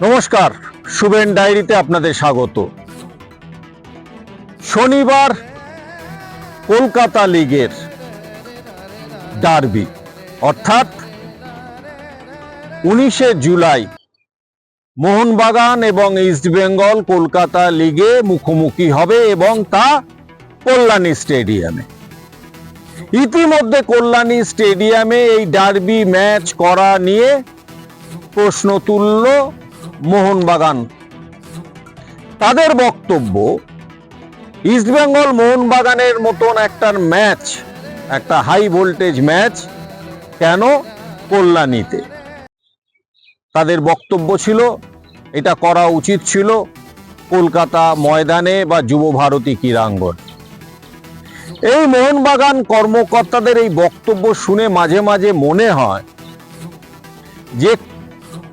নমস্কার, শুভেন ডায়েরিতে আপনাদের স্বাগত। শনিবার কলকাতা লিগের ডার্বি অর্থাৎ 19শে জুলাই মোহনবাগান এবং ইস্টবেঙ্গল কলকাতা লিগে মুখোমুখি হবে এবং তা কল্যাণী স্টেডিয়ামে। ইতিমধ্যে কল্যাণী স্টেডিয়ামে এই ডার্বি ম্যাচ করা নিয়ে প্রশ্ন তুলল মোহনবাগান। তাদের বক্তব্য, ইস্টবেঙ্গল মোহনবাগানের মতন একটা ম্যাচ, একটা হাই ভোল্টেজ ম্যাচ কেন কল্যাণীতে? তাদের বক্তব্য ছিল এটা করা উচিত ছিল কলকাতা ময়দানে বা যুবভারতী ক্রীড়াঙ্গন। এই মোহনবাগান কর্মকর্তাদের এই বক্তব্য শুনে মাঝে মাঝে মনে হয় যে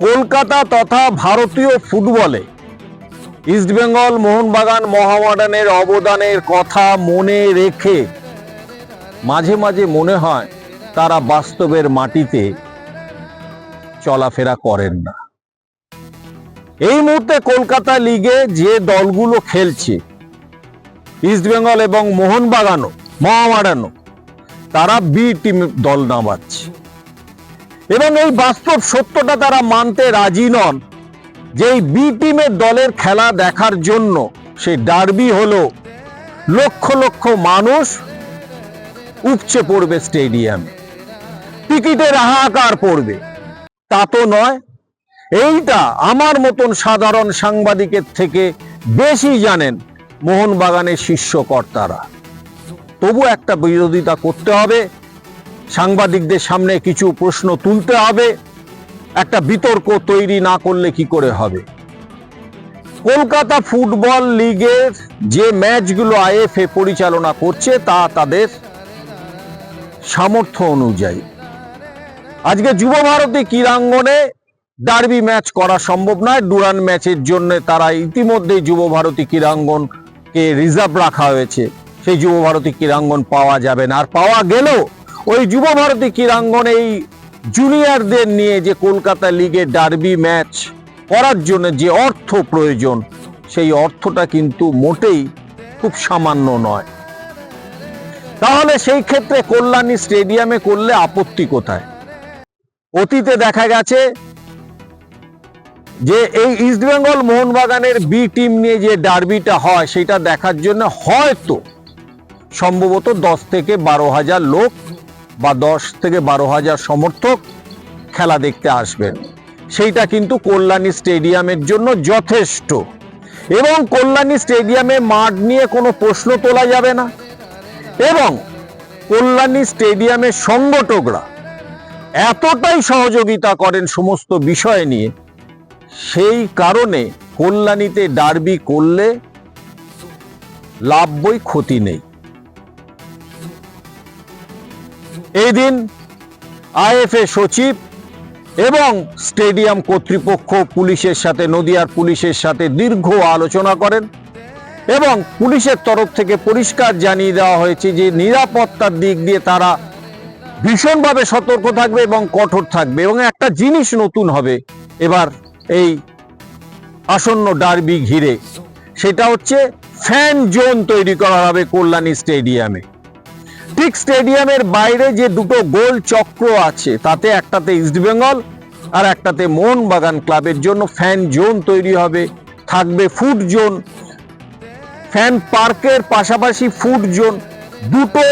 কলকাতা তথা ভারতীয় ফুটবলে ইস্টবেঙ্গল মোহনবাগান মহামেডানের অবদানের কথা মনে রেখে মাঝে মাঝে মনে হয় তারা বাস্তবের মাটিতে চলাফেরা করেন না। এই মুহূর্তে কলকাতা লিগে যে দলগুলো খেলছে, ইস্টবেঙ্গল এবং মোহনবাগানও মহামেডানও, তারা বি টিম দল নামাচ্ছে এবং এই বাস্তব সত্যটা তারা মানতে রাজি নন যে এই বি টিমের দলের খেলা দেখার জন্য সেই ডার্বি হলো লক্ষ লক্ষ মানুষ উপচে পড়বে স্টেডিয়ামে, টিকিটের হাহাকার পড়বে। তা তো নয়। এইটা আমার মতন সাধারণ সাংবাদিকের থেকে বেশি জানেন মোহনবাগানের শীর্ষকর্তারা। তবু একটা বিরোধিতা করতে হবে, সাংবাদিকদের সামনে কিছু প্রশ্ন তুলতে হবে, একটা বিতর্ক তৈরি না করলে কি করে হবে? কলকাতা ফুটবল লিগের যে ম্যাচগুলো আইএফএ পরিচালনা করছে তা তাদের সামর্থ্য অনুযায়ী। আজকে যুবভারতী ক্রীড়াঙ্গনে ডার্বি ম্যাচ করা সম্ভব নয়। ডুরান্ড ম্যাচের জন্য তারা ইতিমধ্যেই যুবভারতী ক্রীড়াঙ্গনকে রিজার্ভ রাখা হয়েছে, সেই যুবভারতী ক্রীড়াঙ্গন পাওয়া যাবে না। আর পাওয়া গেলেও ওই যুবভারতী ক্রীড়াঙ্গনে এই জুনিয়রদের নিয়ে যে কলকাতা লিগে ডার্বি ম্যাচ করার জন্য যে অর্থ প্রয়োজন, সেই অর্থটা কিন্তু মোটেই খুব সামান্য নয়। তাহলে সেই ক্ষেত্রে কল্যাণী স্টেডিয়ামে করলে আপত্তি কোথায়? অতীতে দেখা গেছে যে এই ইস্টবেঙ্গল মোহনবাগানের বি টিম নিয়ে যে ডার্বিটা হয় সেটা দেখার জন্য হয়তো সম্ভবত 10 থেকে 12,000 লোক বা 10 থেকে 12,000 সমর্থক খেলা দেখতে আসবেন। সেইটা কিন্তু কল্যাণী স্টেডিয়ামের জন্য যথেষ্ট এবং কল্যাণী স্টেডিয়ামে মাঠ নিয়ে কোনো প্রশ্ন তোলা যাবে না এবং কল্যাণী স্টেডিয়ামের সংগঠকরা এতটাই সহযোগিতা করেন সমস্ত বিষয় নিয়ে, সেই কারণে কল্যাণীতে ডার্বি করলে লাভ বই ক্ষতি নেই। এই দিন আইএফএ সচিব এবং স্টেডিয়াম কর্তৃপক্ষ পুলিশের সাথে, নদিয়ার পুলিশের সাথে দীর্ঘ আলোচনা করেন এবং পুলিশের তরফ থেকে পরিষ্কার জানিয়ে দেওয়া হয়েছে যে নিরাপত্তার দিক দিয়ে তারা ভীষণভাবে সতর্ক থাকবে এবং কঠোর থাকবে। এবং একটা জিনিস নতুন হবে এবার এই আসন্ন ডার্বি ঘিরে, সেটা হচ্ছে ফ্যান জোন তৈরি করা হবে কল্যাণী স্টেডিয়ামে। ঠিক স্টেডিয়ামের বাইরে যে দুটো গোল চক্র আছে, তাতে একটাতে ইস্টবেঙ্গল আর একটাতে মোহনবাগান ক্লাবের জন্য ফ্যান জোন তৈরি হবে। থাকবে ফুড জোন, ফ্যান পার্কের পাশাপাশি ফুড জোন, দুটো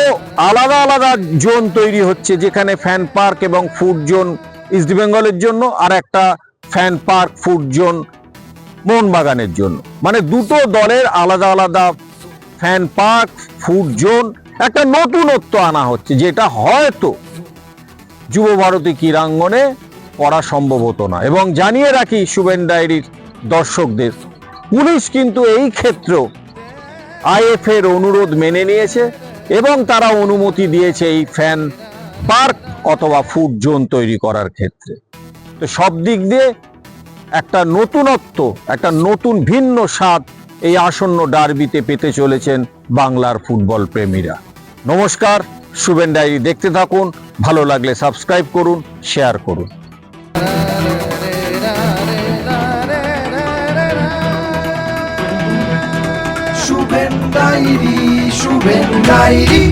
আলাদা আলাদা জোন তৈরি হচ্ছে, যেখানে ফ্যান পার্ক এবং ফুড জোন ইস্টবেঙ্গলের জন্য আর একটা ফ্যান পার্ক ফুড জোন মোহনবাগানের জন্য। মানে দুটো দলের আলাদা আলাদা ফ্যান পার্ক ফুড জোন, একটা নতুনত্ব আনা হচ্ছে, যেটা হয়তো যুবভারতী ক্রীড়াঙ্গনে করা সম্ভব হতো না। এবং জানিয়ে রাখি শুভেন ডায়েরির দর্শকদের, পুলিশ কিন্তু এই ক্ষেত্রেও আইএফএ এর অনুরোধ মেনে নিয়েছে এবং তারা অনুমতি দিয়েছে এই ফ্যান পার্ক অথবা ফুড জোন তৈরি করার ক্ষেত্রে। তো সব দিক দিয়ে একটা নতুনত্ব, একটা নতুন ভিন্ন স্বাদ এই আসন্ন ডার্বিতে পেতে চলেছেন বাংলার ফুটবল প্রেমীরা। নমস্কার, শুভেন ডায়েরি দেখতে থাকুন, ভালো লাগলে সাবস্ক্রাইব করুন, শেয়ার করুন। শুভেন ডায়েরি